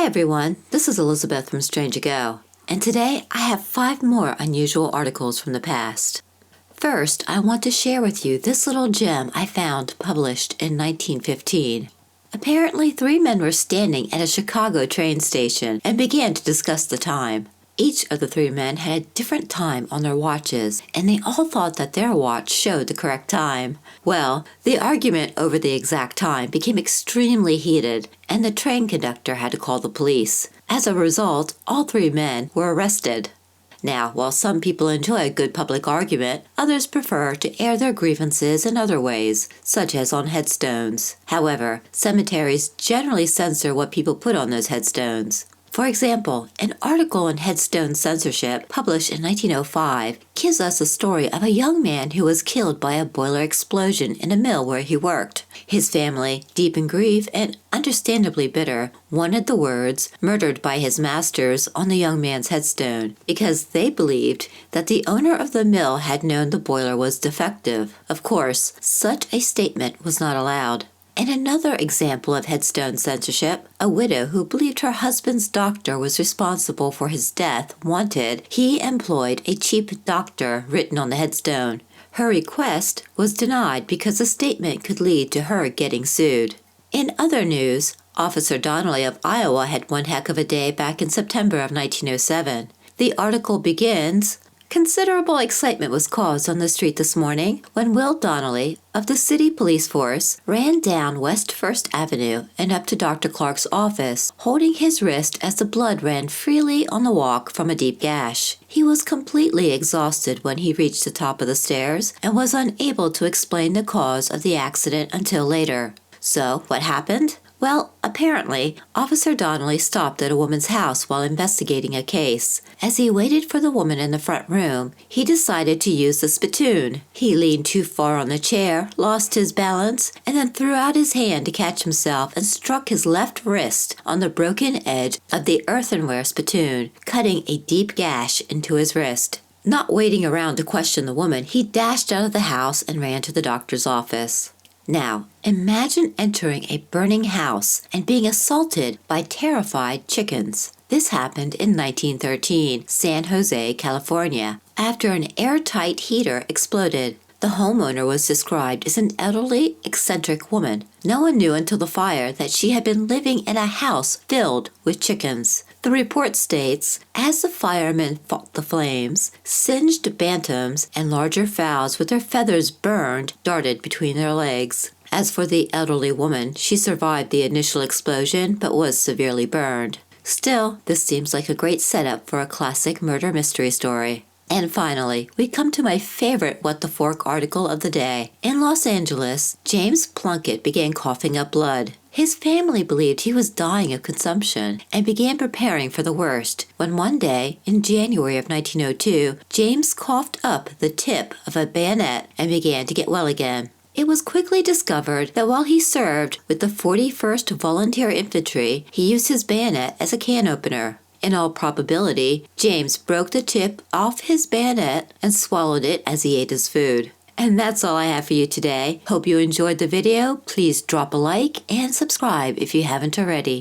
everyone, this is Elizabeth from Strange Ago, and today I have 5 more unusual articles from the past. First, I want to share with you this little gem I found published in 1915. Apparently, 3 men were standing at a Chicago train station and began to discuss the time. Each of the 3 men had a different time on their watches, and they all thought that their watch showed the correct time. Well, the argument over the exact time became extremely heated, and the train conductor had to call the police. As a result, all 3 men were arrested. Now, while some people enjoy a good public argument, others prefer to air their grievances in other ways, such as on headstones. However, cemeteries generally censor what people put on those headstones. For example, an article in Headstone Censorship published in 1905 gives us a story of a young man who was killed by a boiler explosion in a mill where he worked. His family, deep in grief and understandably bitter, wanted the words "murdered by his masters" on the young man's headstone because they believed that the owner of the mill had known the boiler was defective. Of course, such a statement was not allowed. In another example of headstone censorship, a widow who believed her husband's doctor was responsible for his death wanted he employed a cheap doctor written on the headstone. Her request was denied because the statement could lead to her getting sued. In other news, Officer Donnelly of Iowa had one heck of a day back in September of 1907. The article begins, "Considerable excitement was caused on the street this morning when Will Donnelly of the city police force ran down West First Avenue and up to Dr. Clark's office, holding his wrist as the blood ran freely on the walk from a deep gash. He was completely exhausted when he reached the top of the stairs and was unable to explain the cause of the accident until later." So, what happened? Well, apparently, Officer Donnelly stopped at a woman's house while investigating a case. As he waited for the woman in the front room, he decided to use the spittoon. He leaned too far on the chair, lost his balance, and then threw out his hand to catch himself and struck his left wrist on the broken edge of the earthenware spittoon, cutting a deep gash into his wrist. Not waiting around to question the woman, he dashed out of the house and ran to the doctor's office. Now, imagine entering a burning house and being assaulted by terrified chickens. This happened in 1913, San Jose, California, after an airtight heater exploded. The homeowner was described as an elderly, eccentric woman. No one knew until the fire that she had been living in a house filled with chickens. The report states, as the firemen fought the flames, singed bantams and larger fowls with their feathers burned darted between their legs. As for the elderly woman, she survived the initial explosion but was severely burned. Still, this seems like a great setup for a classic murder mystery story. And finally, we come to my favorite What the Fork article of the day. In Los Angeles, James Plunkett began coughing up blood. His family believed he was dying of consumption and began preparing for the worst when one day, in January of 1902, James coughed up the tip of a bayonet and began to get well again. It was quickly discovered that while he served with the 41st Volunteer Infantry, he used his bayonet as a can opener. In all probability, James broke the tip off his bayonet and swallowed it as he ate his food. And that's all I have for you today. Hope you enjoyed the video. Please drop a like and subscribe if you haven't already.